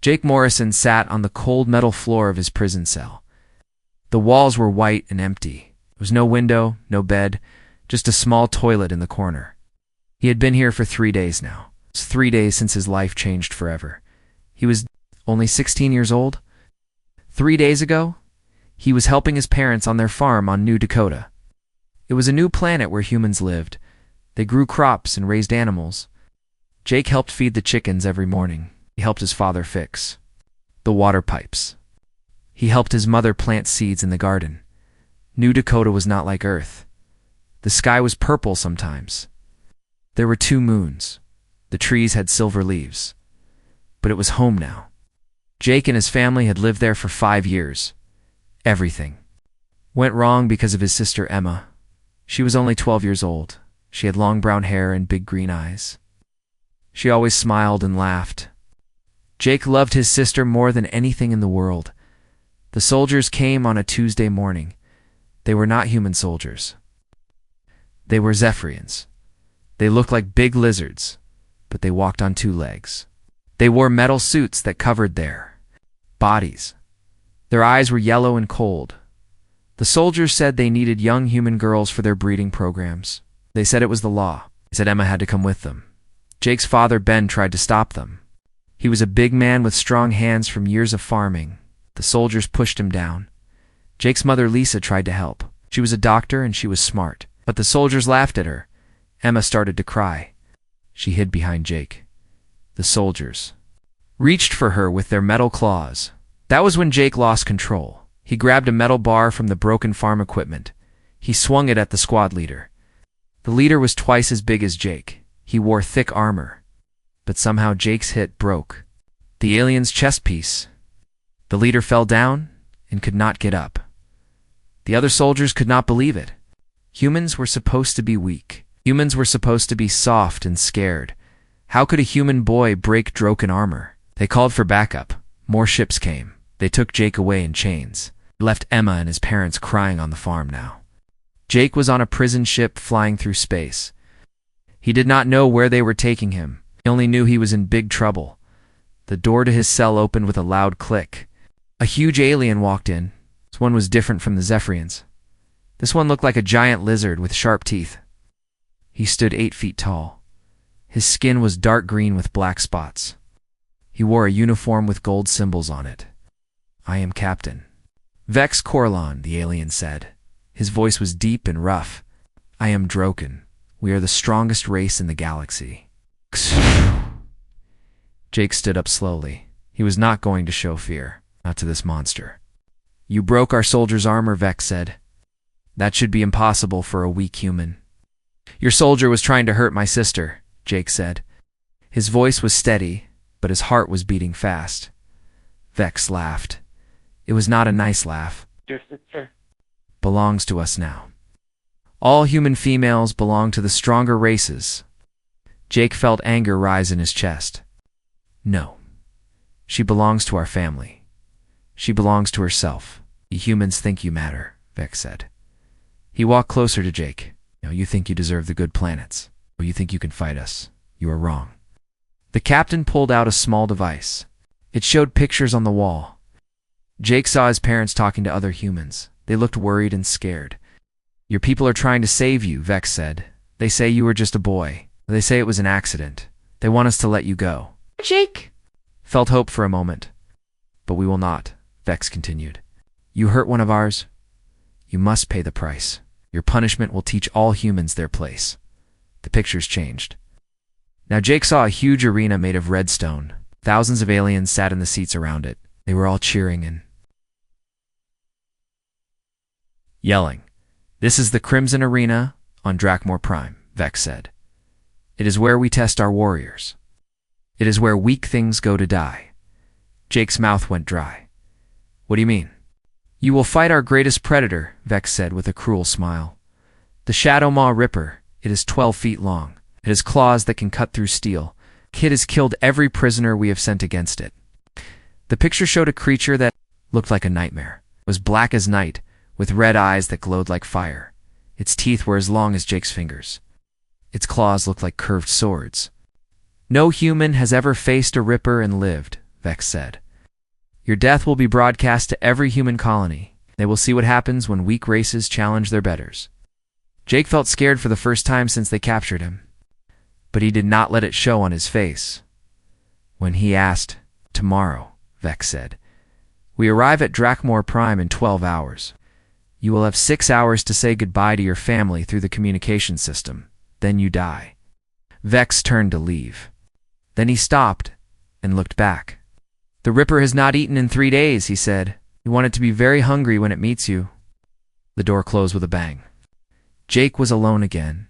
Jake Morrison sat on the cold metal floor of his prison cell. The walls were white and empty. There was no window, no bed, just a small toilet in the corner. He had been here for 3 days now. It was 3 days since his life changed forever. He was only 16 years old. 3 days ago, he was helping his parents on their farm on New Dakota. It was a new planet where humans lived. They grew crops and raised animals. Jake helped feed the chickens every morning. He helped his father fix the water pipes. He helped his mother plant seeds in the garden. New Dakota was not like Earth. The sky was purple sometimes. There were 2 moons. The trees had silver leaves. But it was home now. Jake and his family had lived there for 5 years. Everything went wrong because of his sister Emma. She was only 12 years old. She had long brown hair and big green eyes. She always smiled and laughed. Jake loved his sister more than anything in the world. The soldiers came on a Tuesday morning. They were not human soldiers. They were Zephyrians. They looked like big lizards, but they walked on 2 legs. They wore metal suits that covered their bodies. Their eyes were yellow and cold. The soldiers said they needed young human girls for their breeding programs. They said it was the law. They said Emma had to come with them. Jake's father, Ben, tried to stop them. He was a big man with strong hands from years of farming. The soldiers pushed him down. Jake's mother, Lisa, tried to help. She was a doctor and she was smart. But the soldiers laughed at her. Emma started to cry. She hid behind Jake. The soldiers reached for her with their metal claws. That was when Jake lost control. He grabbed a metal bar from the broken farm equipment. He swung it at the squad leader. The leader was twice as big as Jake. He wore thick armor. But somehow Jake's hit broke the alien's chest piece. The leader fell down and could not get up. The other soldiers could not believe it. Humans were supposed to be weak. Humans were supposed to be soft and scared. How could a human boy break broken armor? They called for backup. More ships came. They took Jake away in chains. They left Emma and his parents crying on the farm now. Jake was on a prison ship flying through space. He did not know where they were taking him. He only knew he was in big trouble. The door to his cell opened with a loud click. A huge alien walked in. This one was different from the Zephyrians. This one looked like a giant lizard with sharp teeth. He stood 8 feet tall. His skin was dark green with black spots. He wore a uniform with gold symbols on it. "I am Captain Vex Corlon," the alien said. His voice was deep and rough. "I am Droken. We are the strongest race in the galaxy." Jake stood up slowly. He was not going to show fear, not to this monster. "You broke our soldier's armor," Vex said. "That should be impossible for a weak human." "Your soldier was trying to hurt my sister," Jake said. His voice was steady, but his heart was beating fast. Vex laughed. It was not a nice laugh. "Your sister belongs to us now. All human females belong to the stronger races." Jake felt anger rise in his chest. "No. She belongs to our family. She belongs to herself. You humans think you matter," Vex said. He walked closer to Jake. "You think you deserve the good planets. Or you think you can fight us. You are wrong." The captain pulled out a small device. It showed pictures on the wall. Jake saw his parents talking to other humans. They looked worried and scared. "Your people are trying to save you," Vex said. "They say you were just a boy. They say it was an accident. They want us to let you go." Jake felt hope for a moment. "But we will not," Vex continued. "You hurt one of ours. You must pay the price. Your punishment will teach all humans their place." The pictures changed. Now Jake saw a huge arena made of red stone. Thousands of aliens sat in the seats around it. They were all cheering and yelling. "This is the Crimson Arena on Dracore Prime," Vex said. "It is where we test our warriors. It is where weak things go to die." Jake's mouth went dry. "What do you mean?" "You will fight our greatest predator," Vex said with a cruel smile. "The Shadow Maw Ripper. It is 12 feet long. It has claws that can cut through steel. It has killed every prisoner we have sent against it." The picture showed a creature that looked like a nightmare. It was black as night, with red eyes that glowed like fire. Its teeth were as long as Jake's fingers. Its claws looked like curved swords. "No human has ever faced a Ripper and lived," Vex said. Your death will be broadcast to every human colony. They will see what happens when weak races challenge their betters. Jake felt scared for the first time since they captured him, but he did not let it show on his face. When he asked, "Tomorrow," Vex said, "we arrive at Draore Prime in 12 hours. You will have 6 hours to say goodbye to your family through the communication system. Then you die." Vex turned to leave. Then he stopped and looked back. "The Ripper has not eaten in 3 days," he said. "You want it to be very hungry when it meets you." The door closed with a bang. Jake was alone again.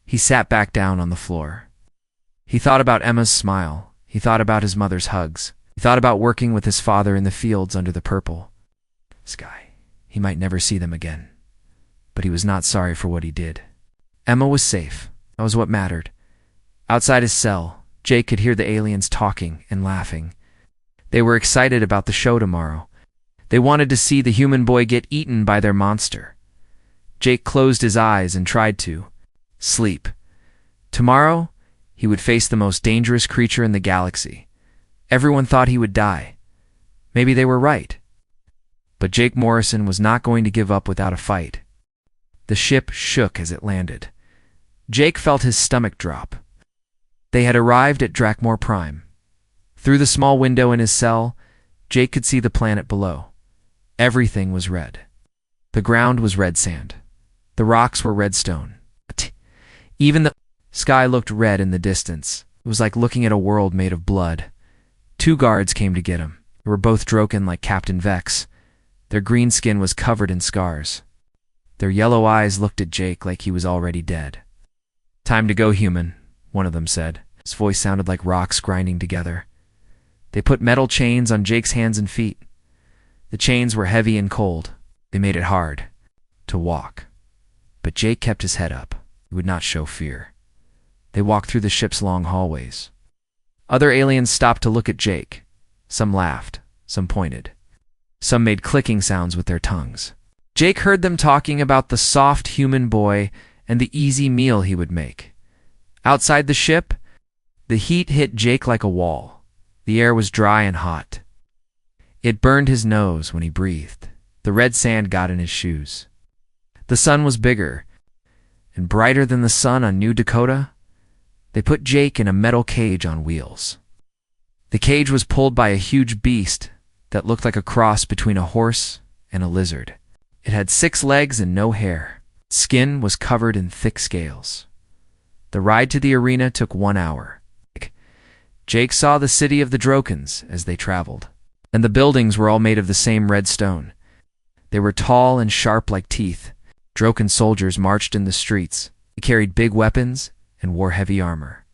He sat back down on the floor. He thought about Emma's smile. He thought about his mother's hugs. He thought about working with his father in the fields under the purple sky. He might never see them again. But he was not sorry for what he did. Emma was safe. That was what mattered. Outside his cell, Jake could hear the aliens talking and laughing. They were excited about the show tomorrow. They wanted to see the human boy get eaten by their monster. Jake closed his eyes and tried to sleep. Tomorrow, he would face the most dangerous creature in the galaxy. Everyone thought he would die. Maybe they were right. But Jake Morrison was not going to give up without a fight. The ship shook as it landed. Jake felt his stomach drop. They had arrived at Draore Prime. Through the small window in his cell, Jake could see the planet below. Everything was red. The ground was red sand. The rocks were red stone. Even the sky looked red in the distance. It was like looking at a world made of blood. 2 guards came to get him. They were both Droken like Captain Vex. Their green skin was covered in scars. Their yellow eyes looked at Jake like he was already dead. "Time to go, human," one of them said. His voice sounded like rocks grinding together. They put metal chains on Jake's hands and feet. The chains were heavy and cold. They made it hard to walk. But Jake kept his head up. He would not show fear. They walked through the ship's long hallways. Other aliens stopped to look at Jake. Some laughed. Some pointed. Some made clicking sounds with their tongues. Jake heard them talking about the soft human boy and the easy meal he would make. Outside the ship, the heat hit Jake like a wall. The air was dry and hot. It burned his nose when he breathed. The red sand got in his shoes. The sun was bigger and brighter than the sun on New Dakota. They put Jake in a metal cage on wheels. The cage was pulled by a huge beast that looked like a cross between a horse and a lizard. It had 6 legs and no hair. Skin was covered in thick scales. The ride to the arena took 1 hour. Jake saw the city of the Drokens as they traveled, and the buildings were all made of the same red stone. They were tall and sharp like teeth. Droken soldiers marched in the streets. They carried big weapons and wore heavy armor.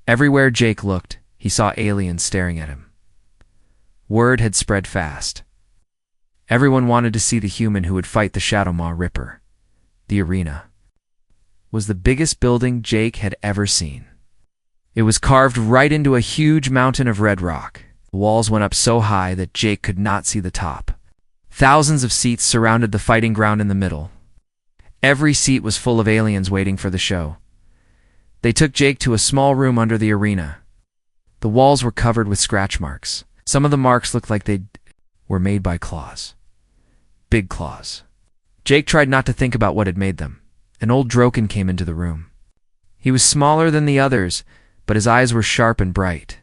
Everywhere Jake looked, he saw aliens staring at him. Word had spread fast. Everyone wanted to see the human who would fight the Shadowmaw Ripper. The arena was the biggest building Jake had ever seen. It was carved right into a huge mountain of red rock. The walls went up so high that Jake could not see the top. Thousands of seats surrounded the fighting ground in the middle. Every seat was full of aliens waiting for the show. They took Jake to a small room under the arena. The walls were covered with scratch marks. Some of the marks looked like they were made by claws. Big claws. Jake tried not to think about what had made them. An old Droken came into the room. He was smaller than the others, but his eyes were sharp and bright.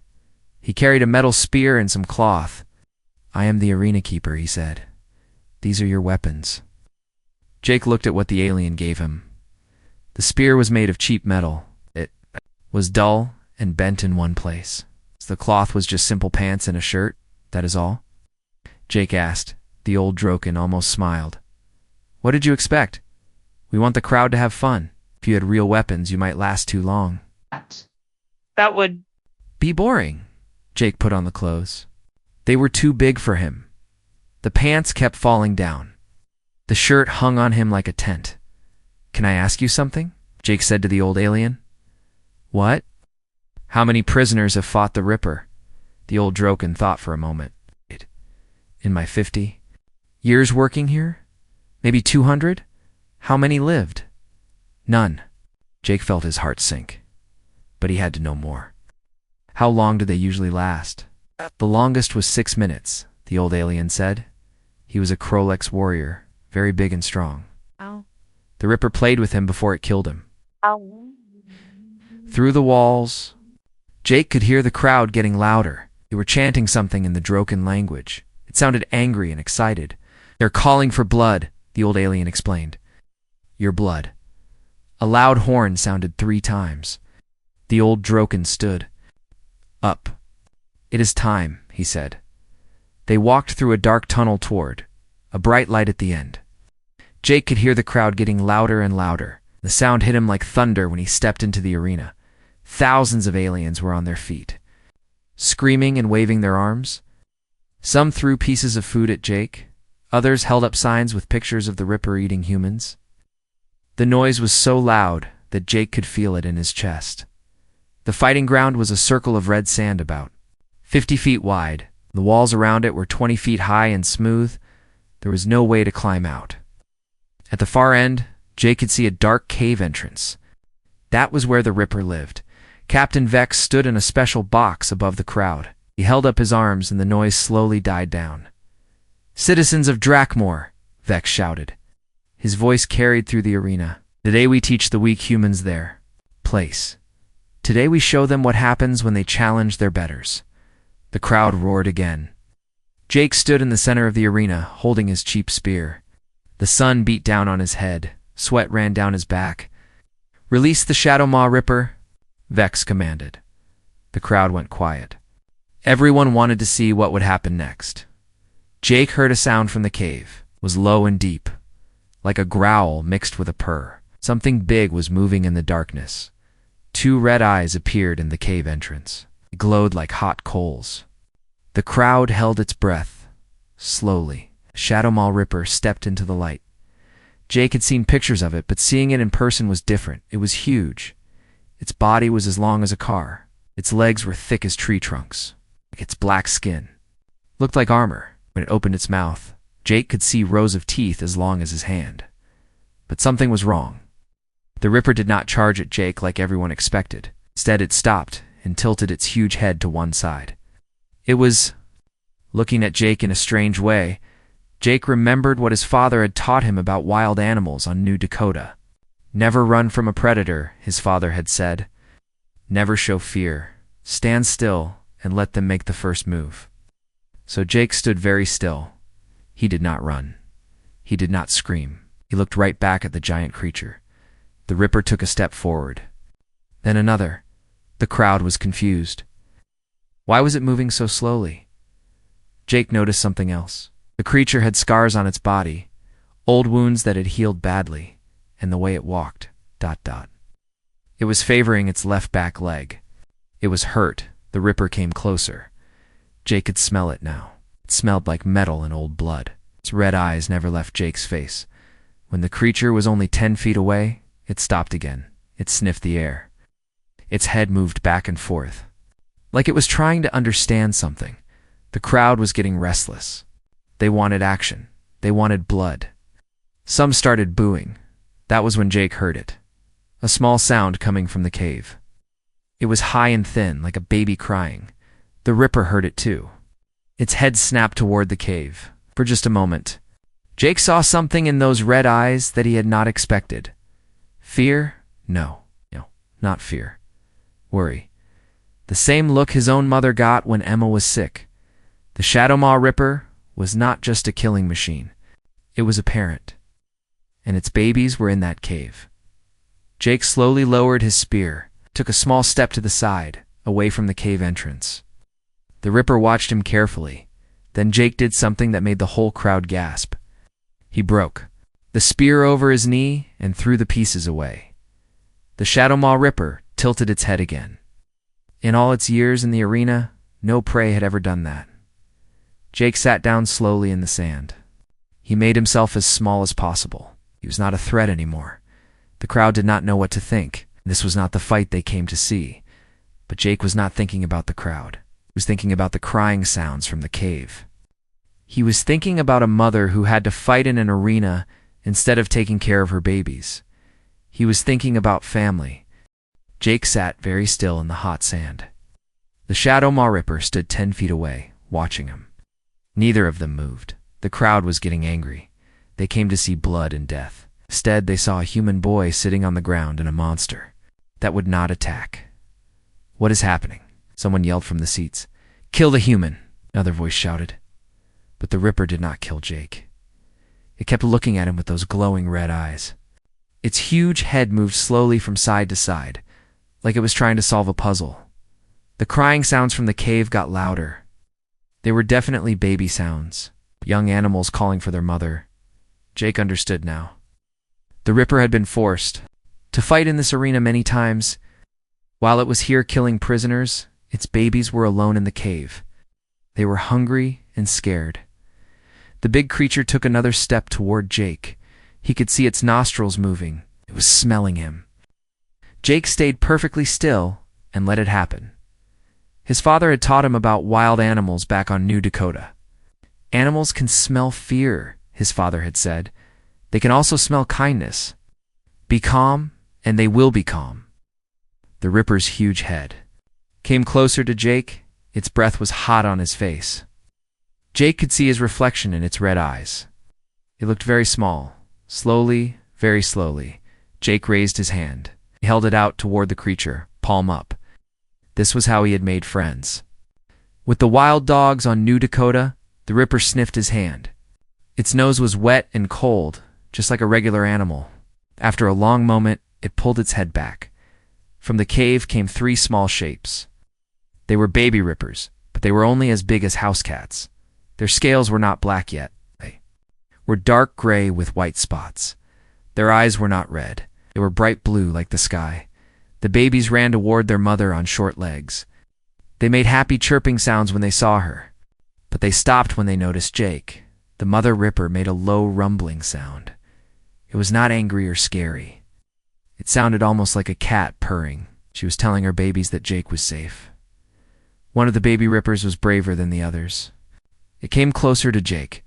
He carried a metal spear and some cloth. "I am the arena keeper," he said. "These are your weapons." Jake looked at what the alien gave him. The spear was made of cheap metal. It was dull and bent in one place. The cloth was just simple pants and a shirt, that is all? Jake asked. The old Droken almost smiled. "What did you expect? We want the crowd to have fun. If you had real weapons, you might last too long." That would be boring. Jake put on the clothes. They were too big for him. The pants kept falling down. The shirt hung on him like a tent. "Can I ask you something?" Jake said to the old alien. "What?" "How many prisoners have fought the Ripper?" The old Droken thought for a moment. "In my 50 years working here? Maybe 200? How many lived?" "None." Jake felt his heart sink. But he had to know more. "How long do they usually last?" The longest was 6 minutes, the old alien said. He was a Krolex warrior, very big and strong. Ow. The Ripper played with him before it killed him. Ow. Through the walls, Jake could hear the crowd getting louder. They were chanting something in the Droken language. It sounded angry and excited. "They're calling for blood," the old alien explained. "Your blood." A loud horn sounded 3 times. The old Droken stood up. "It is time," he said. They walked through a dark tunnel toward a bright light at the end. Jake could hear the crowd getting louder and louder. The sound hit him like thunder when he stepped into the arena. Thousands of aliens were on their feet, screaming and waving their arms. Some threw pieces of food at Jake. Others held up signs with pictures of the Ripper eating humans. The noise was so loud that Jake could feel it in his chest. The fighting ground was a circle of red sand about 50 feet wide. The walls around it were 20 feet high and smooth. There was no way to climb out. At the far end, Jake could see a dark cave entrance. That was where the Ripper lived. Captain Vex stood in a special box above the crowd. He held up his arms and the noise slowly died down. "Citizens of Dracore," Vex shouted. His voice carried through the arena. "Today we teach the weak humans their place. Today we show them what happens when they challenge their betters." The crowd roared again. Jake stood in the center of the arena, holding his cheap spear. The sun beat down on his head. Sweat ran down his back. "Release the Shadow Maw Ripper," Vex commanded. The crowd went quiet. Everyone wanted to see what would happen next. Jake heard a sound from the cave. It was low and deep, like a growl mixed with a purr. Something big was moving in the darkness. 2 red eyes appeared in the cave entrance. It glowed like hot coals. The crowd held its breath. Slowly, Shadow Maw Ripper stepped into the light. Jake had seen pictures of it, but seeing it in person was different. It was huge. Its body was as long as a car. Its legs were thick as tree trunks. Its black skin looked like armor. When it opened its mouth, Jake could see rows of teeth as long as his hand. But something was wrong. The Ripper did not charge at Jake like everyone expected. Instead, it stopped and tilted its huge head to one side. It was looking at Jake in a strange way. Jake remembered what his father had taught him about wild animals on New Dakota. "Never run from a predator," his father had said. "Never show fear. Stand still and let them make the first move." So Jake stood very still. He did not run. He did not scream. He looked right back at the giant creature. The Ripper took a step forward. Then another. The crowd was confused. Why was it moving so slowly? Jake noticed something else. The creature had scars on its body, old wounds that had healed badly, and the way it walked, ... It was favoring its left back leg. It was hurt. The Ripper came closer. Jake could smell it now. It smelled like metal and old blood. Its red eyes never left Jake's face. When the creature was only 10 feet away, it stopped again. It sniffed the air. Its head moved back and forth, like it was trying to understand something. The crowd was getting restless. They wanted action. They wanted blood. Some started booing. That was when Jake heard it. A small sound coming from the cave. It was high and thin, like a baby crying. The Ripper heard it too. Its head snapped toward the cave. For just a moment, Jake saw something in those red eyes that he had not expected. Fear? No, not fear. Worry. The same look his own mother got when Emma was sick. The Shadow Maw Ripper was not just a killing machine. It was a parent. And its babies were in that cave. Jake slowly lowered his spear, took a small step to the side, away from the cave entrance. The Ripper watched him carefully. Then Jake did something that made the whole crowd gasp. He broke the spear over his knee and threw the pieces away. The Shadow Maw Ripper tilted its head again. In all its years in the arena, no prey had ever done that. Jake sat down slowly in the sand. He made himself as small as possible. He was not a threat anymore. The crowd did not know what to think. This was not the fight they came to see. But Jake was not thinking about the crowd. He was thinking about the crying sounds from the cave. He was thinking about a mother who had to fight in an arena instead of taking care of her babies. He was thinking about family. Jake sat very still in the hot sand. The The Shadow Maw Ripper stood 10 feet away, watching him. Neither of them moved. The crowd was getting angry. They came to see blood and death. Instead, they saw a human boy sitting on the ground and a monster that would not attack. "What is happening?" Someone yelled from the seats. "Kill the human," another voice shouted. But the Ripper did not kill Jake. It kept looking at him with those glowing red eyes. Its huge head moved slowly from side to side, like it was trying to solve a puzzle. The crying sounds from the cave got louder. They were definitely baby sounds, young animals calling for their mother. Jake understood now. The Ripper had been forced to fight in this arena many times. While it was here killing prisoners, its babies were alone in the cave. They were hungry and scared. The big creature took another step toward Jake. He could see its nostrils moving. It was smelling him. Jake stayed perfectly still and let it happen. His father had taught him about wild animals back on New Dakota. Animals can smell fear, his father had said. They can also smell kindness. Be calm, and they will be calm. The Ripper's huge head came closer to Jake. Its breath was hot on his face. Jake could see his reflection in its red eyes. It looked very small. Slowly, very slowly, Jake raised his hand. He held it out toward the creature, palm up. This was how he had made friends. With the wild dogs on New Dakota, the Ripper sniffed his hand. Its nose was wet and cold, just like a regular animal. After a long moment, it pulled its head back. From the cave came 3 small shapes. They were baby Rippers, but they were only as big as house cats. Their scales were not black yet. They were dark gray with white spots. Their eyes were not red. They were bright blue like the sky. The babies ran toward their mother on short legs. They made happy chirping sounds when they saw her, but they stopped when they noticed Jake. The mother Ripper made a low rumbling sound. It was not angry or scary. It sounded almost like a cat purring. She was telling her babies that Jake was safe. One of the baby Rippers was braver than the others. It came closer to Jake.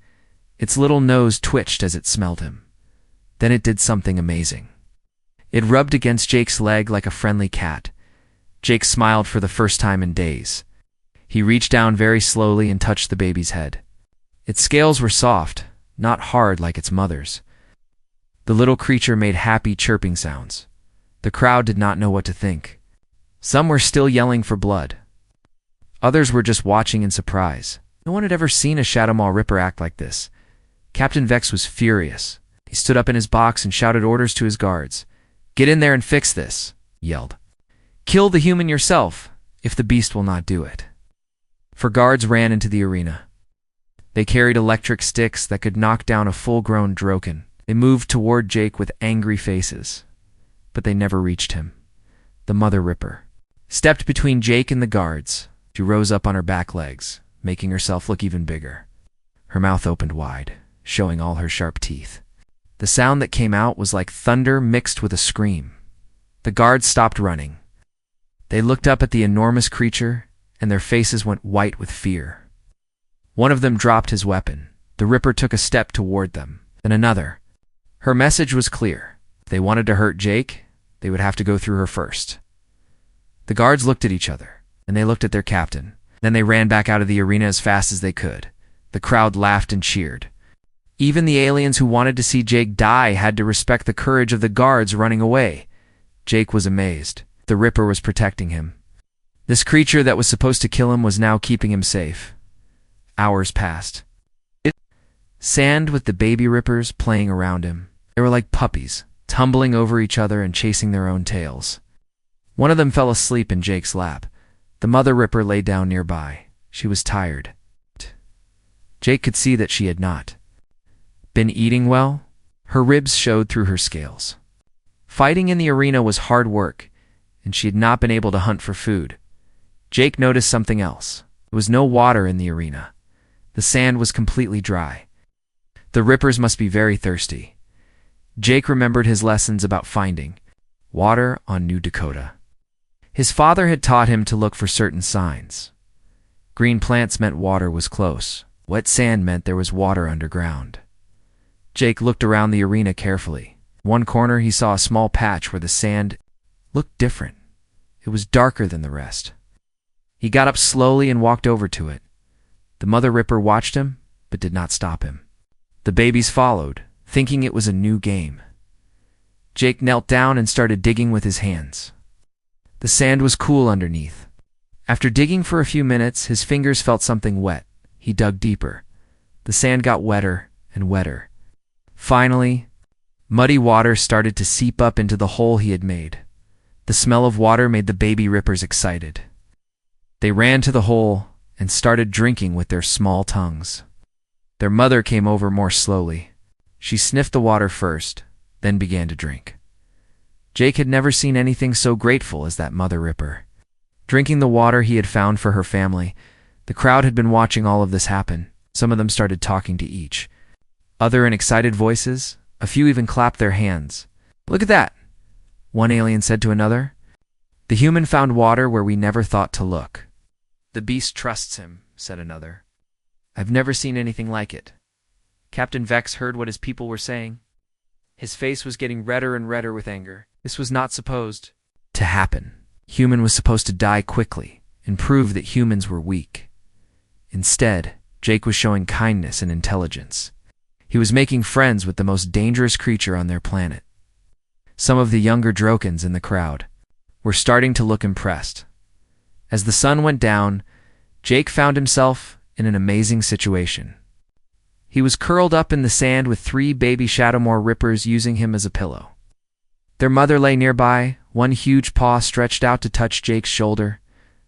Its little nose twitched as it smelled him. Then it did something amazing. It rubbed against Jake's leg like a friendly cat. Jake smiled for the first time in days. He reached down very slowly and touched the baby's head. Its scales were soft, not hard like its mother's. The little creature made happy chirping sounds. The crowd did not know what to think. Some were still yelling for blood. Others were just watching in surprise. No one had ever seen a Shadow Maw Ripper act like this. Captain Vex was furious. He stood up in his box and shouted orders to his guards. "Get in there and fix this," he yelled. "Kill the human yourself, if the beast will not do it." 4 guards ran into the arena. They carried electric sticks that could knock down a full-grown Droken. They moved toward Jake with angry faces, but they never reached him. The mother Ripper stepped between Jake and the guards. She rose up on her back legs, making herself look even bigger. Her mouth opened wide, showing all her sharp teeth. The sound that came out was like thunder mixed with a scream. The guards stopped running. They looked up at the enormous creature, and their faces went white with fear. One of them dropped his weapon. The Ripper took a step toward them, then another. Her message was clear. If they wanted to hurt Jake, they would have to go through her first. The guards looked at each other, and they looked at their captain. Then they ran back out of the arena as fast as they could. The crowd laughed and cheered. Even the aliens who wanted to see Jake die had to respect the courage of the guards running away. Jake was amazed. The Ripper was protecting him. This creature that was supposed to kill him was now keeping him safe. Hours passed. Sand with the baby Rippers playing around him. They were like puppies, tumbling over each other and chasing their own tails. One of them fell asleep in Jake's lap. The mother Ripper lay down nearby. She was tired. Jake could see that she had not been eating well. Her ribs showed through her scales. Fighting in the arena was hard work, and she had not been able to hunt for food. Jake noticed something else. There was no water in the arena. The sand was completely dry. The Rippers must be very thirsty. Jake remembered his lessons about finding water on New Dakota. His father had taught him to look for certain signs. Green plants meant water was close. Wet sand meant there was water underground. Jake looked around the arena carefully. In one corner he saw a small patch where the sand looked different. It was darker than the rest. He got up slowly and walked over to it. The Mother Ripper watched him, but did not stop him. The babies followed, thinking it was a new game. Jake knelt down and started digging with his hands. The sand was cool underneath. After digging for a few minutes, his fingers felt something wet. He dug deeper. The sand got wetter and wetter. Finally, muddy water started to seep up into the hole he had made. The smell of water made the baby rippers excited. They ran to the hole and started drinking with their small tongues. Their mother came over more slowly. She sniffed the water first, then began to drink. Jake had never seen anything so grateful as that Mother Ripper. Drinking the water he had found for her family, the crowd had been watching all of this happen. Some of them started talking to each other in excited voices. A few even clapped their hands. "Look at that," one alien said to another. "The human found water where we never thought to look." "The beast trusts him," said another. "I've never seen anything like it." Captain Vex heard what his people were saying. His face was getting redder and redder with anger. This was not supposed to happen. Human was supposed to die quickly and prove that humans were weak. Instead, Jake was showing kindness and intelligence. He was making friends with the most dangerous creature on their planet. Some of the younger Drokans in the crowd were starting to look impressed. As the sun went down, Jake found himself in an amazing situation. He was curled up in the sand with 3 baby Shadowmoor Rippers using him as a pillow. Their mother lay nearby, one huge paw stretched out to touch Jake's shoulder.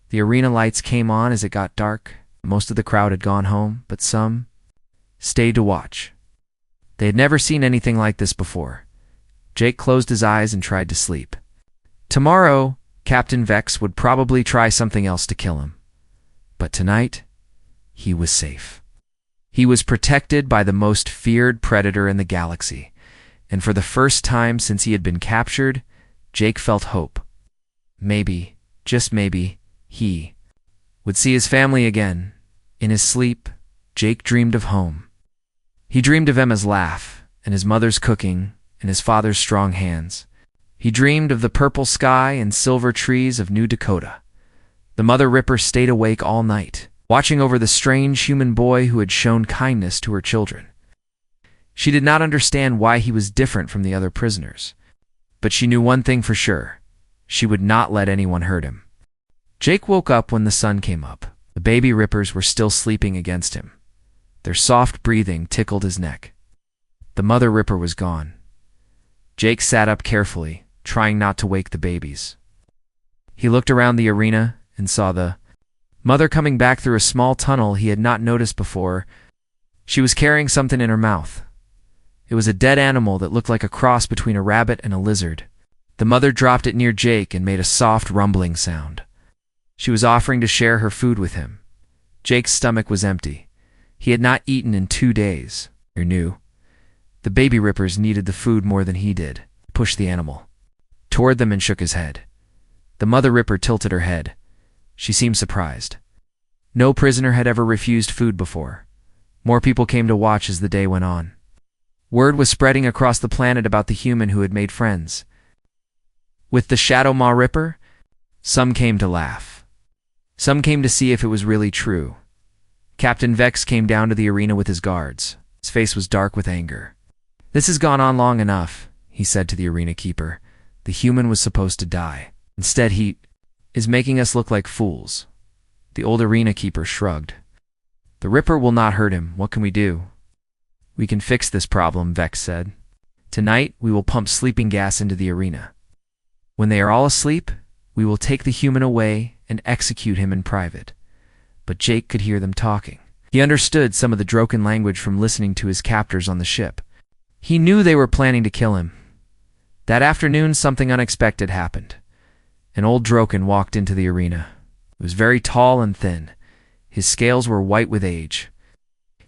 The arena lights came on as it got dark. Most of the crowd had gone home, but some stayed to watch. They had never seen anything like this before. Jake closed his eyes and tried to sleep. Tomorrow, Captain Vex would probably try something else to kill him. But tonight, he was safe. He was protected by the most feared predator in the galaxy, and for the first time since he had been captured, Jake felt hope. Maybe, just maybe, he would see his family again. In his sleep, Jake dreamed of home. He dreamed of Emma's laugh, and his mother's cooking, and his father's strong hands. He dreamed of the purple sky and silver trees of New Dakota. The Mother Ripper stayed awake all night, watching over the strange human boy who had shown kindness to her children. She did not understand why he was different from the other prisoners, but she knew one thing for sure: she would not let anyone hurt him. Jake woke up when the sun came up. The baby Rippers were still sleeping against him. Their soft breathing tickled his neck. The Mother Ripper was gone. Jake sat up carefully, trying not to wake the babies. He looked around the arena and saw the mother coming back through a small tunnel he had not noticed before. She was carrying something in her mouth. It was a dead animal that looked like a cross between a rabbit and a lizard. The mother dropped it near Jake and made a soft rumbling sound. She was offering to share her food with him. Jake's stomach was empty. He had not eaten in 2 days. He knew. The baby Rippers needed the food more than he did. He pushed the animal toward them and shook his head. The Mother Ripper tilted her head. She seemed surprised. No prisoner had ever refused food before. More people came to watch as the day went on. Word was spreading across the planet about the human who had made friends. With the Shadowmoor Ripper, some came to laugh. Some came to see if it was really true. Captain Vex came down to the arena with his guards. His face was dark with anger. "This has gone on long enough," he said to the arena keeper. "The human was supposed to die. Instead, he is making us look like fools." The old arena keeper shrugged. "The Ripper will not hurt him. What can we do?" "We can fix this problem," Vex said. "Tonight, we will pump sleeping gas into the arena. When they are all asleep, we will take the human away and execute him in private." But Jake could hear them talking. He understood some of the Drokan language from listening to his captors on the ship. He knew they were planning to kill him. That afternoon, something unexpected happened. An old Drokan walked into the arena. He was very tall and thin. His scales were white with age.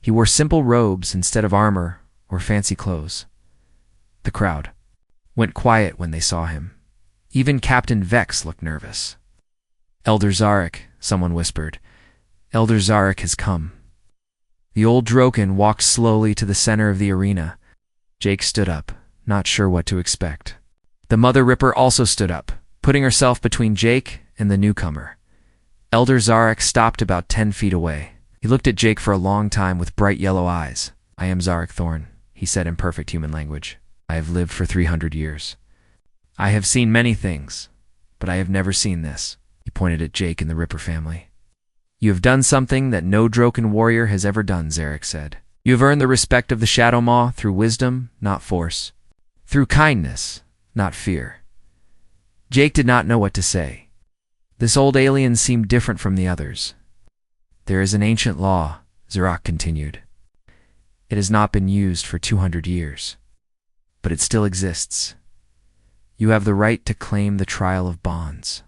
He wore simple robes instead of armor or fancy clothes. The crowd went quiet when they saw him. Even Captain Vex looked nervous. "Elder Zarek," someone whispered. "Elder Zarek has come." The old Drokan walked slowly to the center of the arena. Jake stood up, not sure what to expect. The Mother Ripper also stood up, putting herself between Jake and the newcomer. Elder Zarek stopped about 10 feet away. He looked at Jake for a long time with bright yellow eyes. "I am Zarek Thorn," he said in perfect human language. "I have lived for 300 years. I have seen many things, but I have never seen this." He pointed at Jake and the Ripper family. "You have done something that no Droken warrior has ever done," Zarek said. "You have earned the respect of the Shadow Maw through wisdom, not force. Through kindness, not fear." Jake did not know what to say. This old alien seemed different from the others. "There is an ancient law," Zarek continued. "It has not been used for 200 years, but it still exists. You have the right to claim the trial of bonds."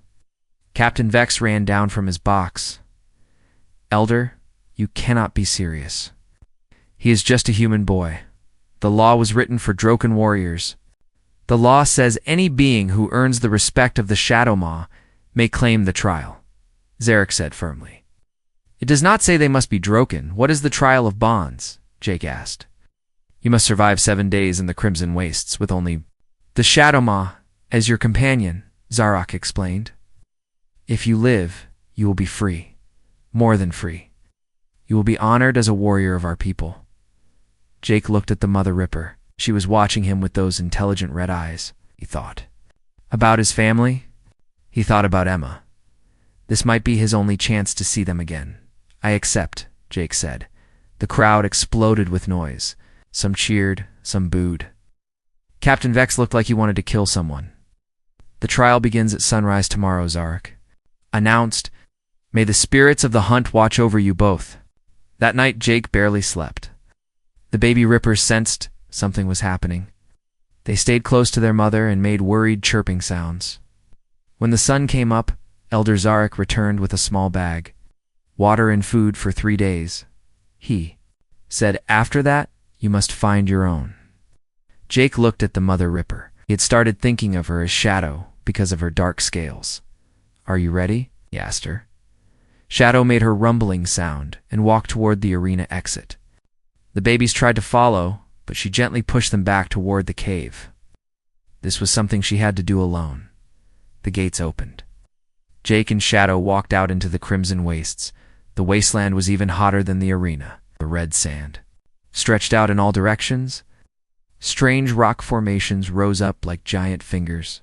Captain Vex ran down from his box. "Elder, you cannot be serious. He is just a human boy. The law was written for Droken warriors. The law says any being who earns the respect of the Shadow Maw may claim the trial," Zarek said firmly. "It does not say they must be Droken. What is the trial of bonds?" Jake asked. "You must survive 7 days in the Crimson Wastes with only the Shadow Maw as your companion," Zarok explained. "If you live, you will be free. More than free. You will be honored as a warrior of our people." Jake looked at the Mother Ripper. She was watching him with those intelligent red eyes. He thought about his family. He thought about Emma. This might be his only chance to see them again. "I accept," Jake said. The crowd exploded with noise. Some cheered, some booed. Captain Vex looked like he wanted to kill someone. "The trial begins at sunrise tomorrow," Zarek announced. "May the spirits of the hunt watch over you both." That night, Jake barely slept. The baby Rippers sensed something was happening. They stayed close to their mother and made worried chirping sounds. When the sun came up, Elder Zarek returned with a small bag. "Water and food for 3 days. He said, "After that, you must find your own." Jake looked at the Mother Ripper. He had started thinking of her as Shadow because of her dark scales. "Are you ready?" he asked her. Shadow made her rumbling sound and walked toward the arena exit. The babies tried to follow, but she gently pushed them back toward the cave. This was something she had to do alone. The gates opened. Jake and Shadow walked out into the Crimson Wastes. The wasteland was even hotter than the arena. The red sand stretched out in all directions. Strange rock formations rose up like giant fingers.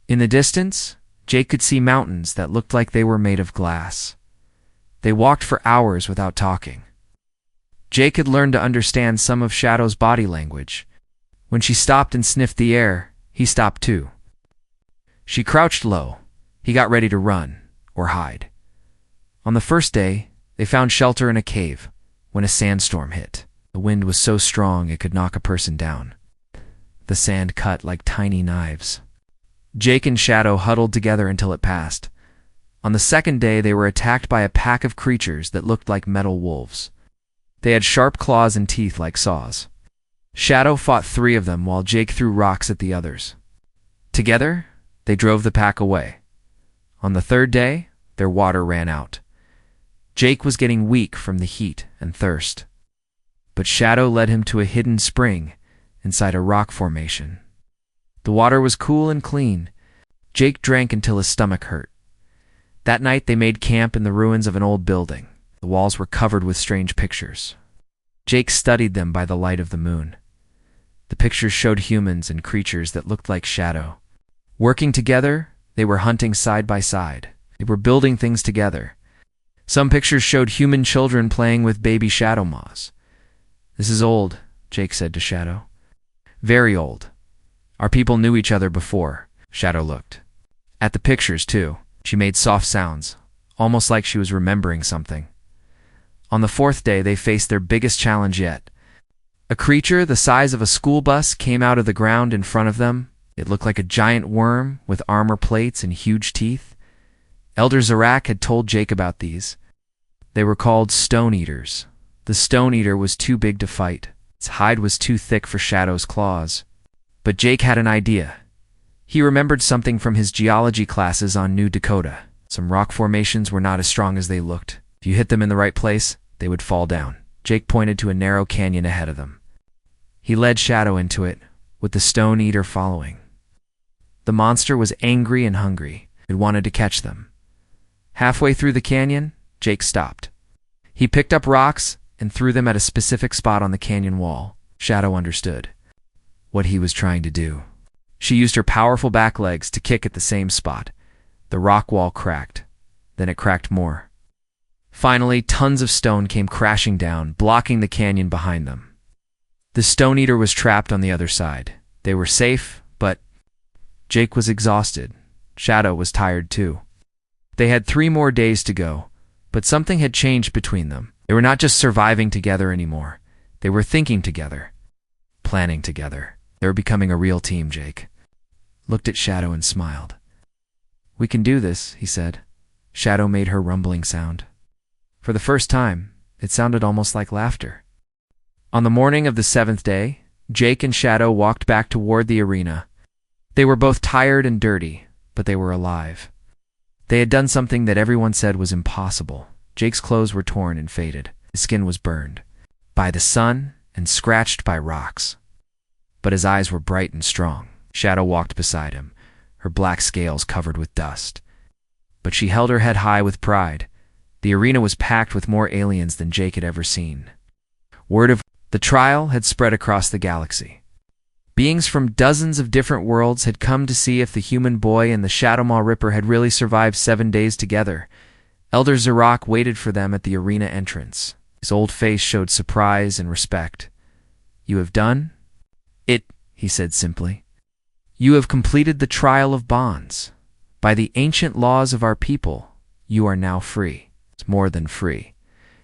In the distance, Jake could see mountains that looked like they were made of glass. They walked for hours without talking. Jake had learned to understand some of Shadow's body language. When she stopped and sniffed the air, he stopped too. She crouched low. He got ready to run or hide. On the first day, they found shelter in a cave when a sandstorm hit. The wind was so strong it could knock a person down. The sand cut like tiny knives. Jake and Shadow huddled together until it passed. On the second day, they were attacked by a pack of creatures that looked like metal wolves. They had sharp claws and teeth like saws. Shadow fought 3 of them while Jake threw rocks at the others. Together, they drove the pack away. On the third day, their water ran out. Jake was getting weak from the heat and thirst. But Shadow led him to a hidden spring inside a rock formation. The water was cool and clean. Jake drank until his stomach hurt. That night, they made camp in the ruins of an old building. The walls were covered with strange pictures. Jake studied them by the light of the moon. The pictures showed humans and creatures that looked like Shadow. Working together, they were hunting side by side. They were building things together. Some pictures showed human children playing with baby Shadow Maws. "This is old," Jake said to Shadow. "Very old. Our people knew each other before." Shadow looked at the pictures, too. She made soft sounds, almost like she was remembering something. On the 4th day, they faced their biggest challenge yet. A creature the size of a school bus came out of the ground in front of them. It looked like a giant worm with armor plates and huge teeth. Elder Zarak had told Jake about these. They were called Stone Eaters. The Stone Eater was too big to fight. Its hide was too thick for Shadow's claws. But Jake had an idea. He remembered something from his geology classes on New Dakota. Some rock formations were not as strong as they looked. If you hit them in the right place, they would fall down. Jake pointed to a narrow canyon ahead of them. He led Shadow into it, with the Stone Eater following. The monster was angry and hungry. It wanted to catch them. Halfway through the canyon, Jake stopped. He picked up rocks and threw them at a specific spot on the canyon wall. Shadow understood what he was trying to do. She used her powerful back legs to kick at the same spot. The rock wall cracked. Then it cracked more. Finally, tons of stone came crashing down, blocking the canyon behind them. The Stone Eater was trapped on the other side. They were safe, but Jake was exhausted. Shadow was tired too. They had 3 more days to go, but something had changed between them. They were not just surviving together anymore. They were thinking together, planning together. They were becoming a real team. Jake looked at Shadow and smiled. "We can do this," he said. Shadow made her rumbling sound. For the first time, it sounded almost like laughter. On the morning of the 7th day, Jake and Shadow walked back toward the arena. They were both tired and dirty, but they were alive. They had done something that everyone said was impossible. Jake's clothes were torn and faded. His skin was burned by the sun and scratched by rocks. But his eyes were bright and strong. Shadow walked beside him, her black scales covered with dust. But she held her head high with pride. The arena was packed with more aliens than Jake had ever seen. Word of the trial had spread across the galaxy. Beings from dozens of different worlds had come to see if the human boy and the Shadowmaw Ripper had really survived 7 days together. Elder Zarok waited for them at the arena entrance. His old face showed surprise and respect. "You have done it," he said simply. "You have completed the trial of bonds. By the ancient laws of our people, you are now free. It's more than free.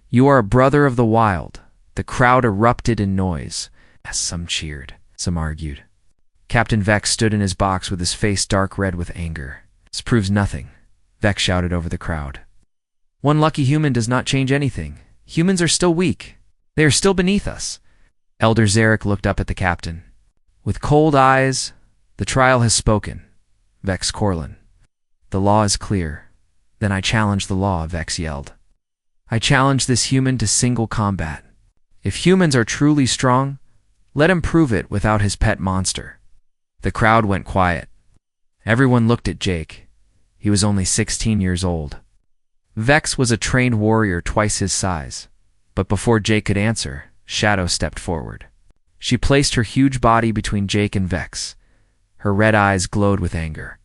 You are a brother of the wild." The crowd erupted in noise. As some cheered, some argued. Captain Vex stood in his box with his face dark red with anger. "This proves nothing," Vex shouted over the crowd. "One lucky human does not change anything. Humans are still weak. They are still beneath us." Elder Zarek looked up at the captain. With cold eyes, "The trial has spoken, Vex Corlin. The law is clear." "Then I challenge the law," Vex yelled. "I challenge this human to single combat. If humans are truly strong, let him prove it without his pet monster." The crowd went quiet. Everyone looked at Jake. He was only 16 years old. Vex was a trained warrior twice his size. But before Jake could answer, Shadow stepped forward. She placed her huge body between Jake and Vex. Her red eyes glowed with anger.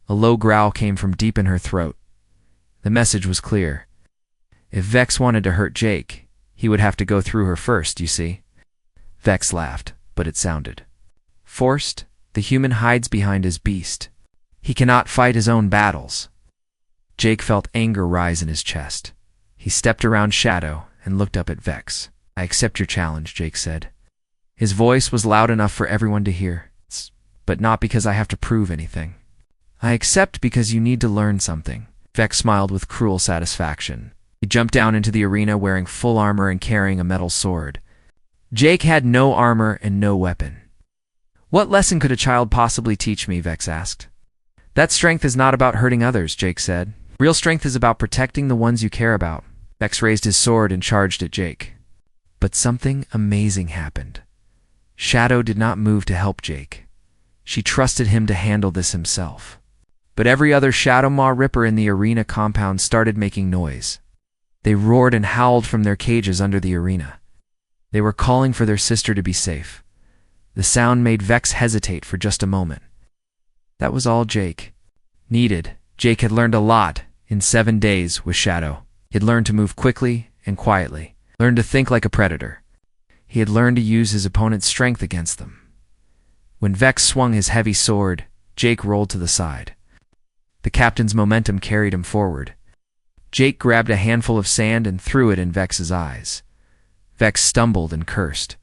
A low growl came from deep in her throat. The message was clear. If Vex wanted to hurt Jake, he would have to go through her first, you see. Vex laughed, but it sounded forced. The human hides behind his beast. He cannot fight his own battles. Jake felt anger rise in his chest. He stepped around Shadow and looked up at Vex. "I accept your challenge," Jake said. His voice was loud enough for everyone to hear. "But not because I have to prove anything. I accept because you need to learn something." Vex smiled with cruel satisfaction. He jumped down into the arena wearing full armor and carrying a metal sword. Jake had no armor and no weapon. "What lesson could a child possibly teach me?" Vex asked. "That strength is not about hurting others," Jake said. "Real strength is about protecting the ones you care about." Vex raised his sword and charged at Jake. But something amazing happened. Shadow did not move to help Jake. She trusted him to handle this himself. But every other Shadowmaw Ripper in the arena compound started making noise. They roared and howled from their cages under the arena. They were calling for their sister to be safe. The sound made Vex hesitate for just a moment. That was all Jake needed. Jake had learned a lot in 7 days with Shadow. He had learned to move quickly and quietly, learned to think like a predator. He had learned to use his opponent's strength against them. When Vex swung his heavy sword, Jake rolled to the side. The captain's momentum carried him forward. Jake grabbed a handful of sand and threw it in Vex's eyes. Vex stumbled and cursed.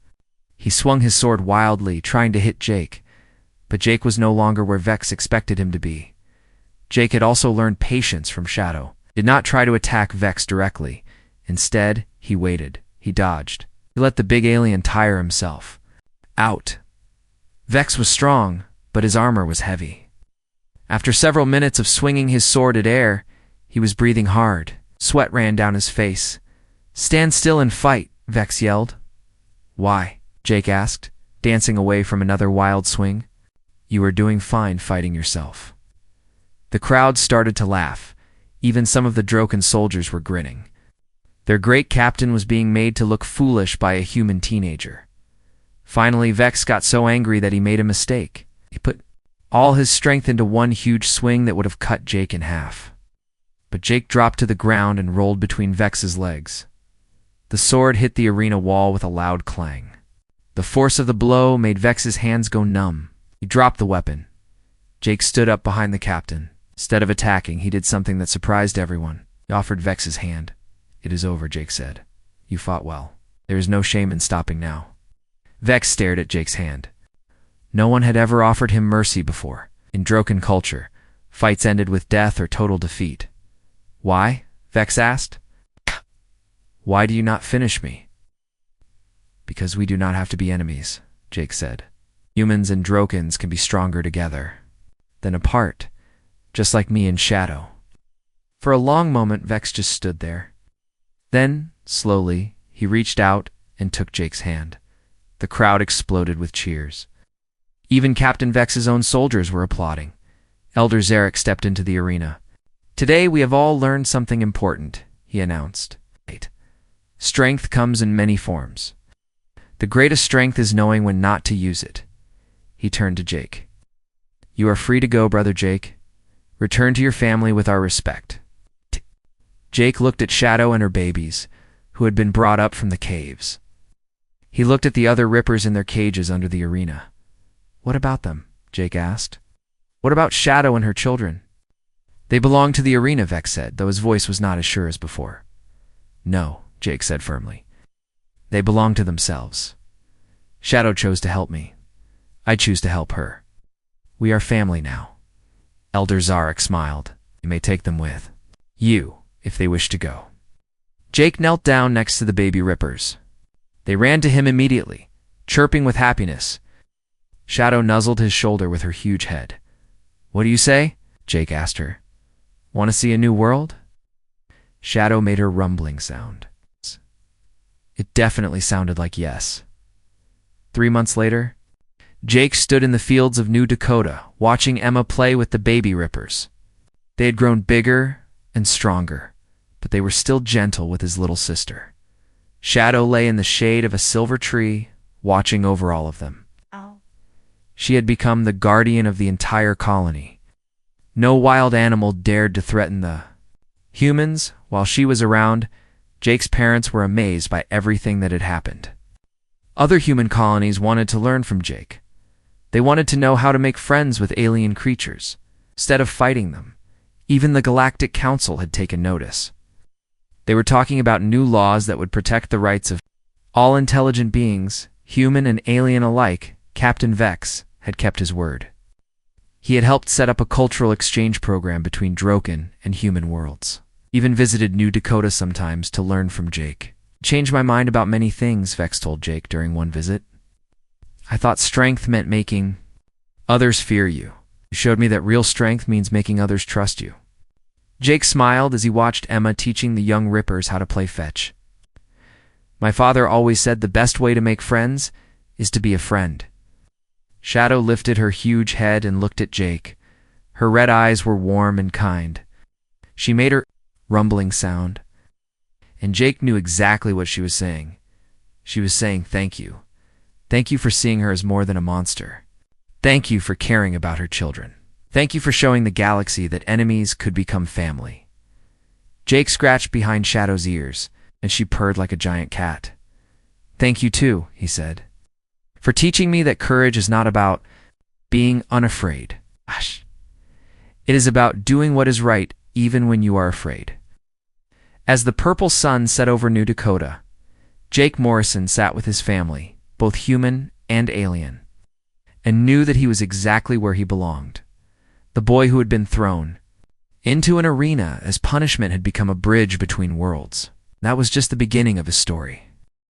He swung his sword wildly, trying to hit Jake, but Jake was no longer where Vex expected him to be. Jake had also learned patience from Shadow. He did not try to attack Vex directly. Instead, he waited. He dodged. He let the big alien tire himself out. Vex was strong, but his armor was heavy. After several minutes of swinging his sword at air, he was breathing hard. Sweat ran down his face. "Stand still and fight," Vex yelled. "Why?" Jake asked, dancing away from another wild swing. "You are doing fine fighting yourself." The crowd started to laugh. Even some of the Droken soldiers were grinning. Their great captain was being made to look foolish by a human teenager. Finally, Vex got so angry that he made a mistake. He put all his strength into one huge swing that would have cut Jake in half. But Jake dropped to the ground and rolled between Vex's legs. The sword hit the arena wall with a loud clang. The force of the blow made Vex's hands go numb. He dropped the weapon. Jake stood up behind the captain. Instead of attacking, he did something that surprised everyone. He offered Vex his hand. "It is over," Jake said. "You fought well. There is no shame in stopping now." Vex stared at Jake's hand. No one had ever offered him mercy before. In Droken culture, fights ended with death or total defeat. "Why?" Vex asked. "Why do you not finish me?" "Because we do not have to be enemies," Jake said. "Humans and Drokens can be stronger together than apart, just like me and Shadow." For a long moment, Vex just stood there. Then, slowly, he reached out and took Jake's hand. The crowd exploded with cheers. Even Captain Vex's own soldiers were applauding. Elder Zarek stepped into the arena. "Today we have all learned something important," he announced. "Strength comes in many forms. The greatest strength is knowing when not to use it." He turned to Jake. "You are free to go, Brother Jake. Return to your family with our respect." Jake looked at Shadow and her babies, who had been brought up from the caves. He looked at the other Rippers in their cages under the arena. "What about them?" Jake asked. "What about Shadow and her children?" "They belong to the arena," Vex said, though his voice was not as sure as before. "No," Jake said firmly. "They belong to themselves. Shadow chose to help me. I choose to help her. We are family now." Elder Zarek smiled. "You may take them with you, if they wish to go." Jake knelt down next to the baby Rippers. They ran to him immediately, chirping with happiness. Shadow nuzzled his shoulder with her huge head. "What do you say?" Jake asked her. "Want to see a new world?" Shadow made her rumbling sound. It definitely sounded like yes. 3 months later, Jake stood in the fields of New Dakota, watching Emma play with the baby Rippers. They had grown bigger and stronger, but they were still gentle with his little sister. Shadow lay in the shade of a silver tree, watching over all of them. Oh. She had become the guardian of the entire colony. No wild animal dared to threaten the humans. While she was around, Jake's parents were amazed by everything that had happened. Other human colonies wanted to learn from Jake. They wanted to know how to make friends with alien creatures, instead of fighting them. Even the Galactic Council had taken notice. They were talking about new laws that would protect the rights of all intelligent beings, human and alien alike. Captain Vex had kept his word. He had helped set up a cultural exchange program between Droken and human worlds. Even visited New Dakota sometimes to learn from Jake. "Changed my mind about many things," Vex told Jake during one visit. "I thought strength meant making others fear you. You showed me that real strength means making others trust you." Jake smiled as he watched Emma teaching the young Rippers how to play fetch. "My father always said the best way to make friends is to be a friend." Shadow lifted her huge head and looked at Jake. Her red eyes were warm and kind. She made her rumbling sound, and Jake knew exactly what she was saying. She was saying thank you. Thank you for seeing her as more than a monster. Thank you for caring about her children. Thank you for showing the galaxy that enemies could become family. Jake scratched behind Shadow's ears, and she purred like a giant cat. "Thank you too," he said, "for teaching me that courage is not about being unafraid. It is about doing what is right even when you are afraid." As the purple sun set over New Dakota, Jake Morrison sat with his family, both human and alien, and knew that he was exactly where he belonged. The boy who had been thrown into an arena as punishment had become a bridge between worlds. That was just the beginning of his story.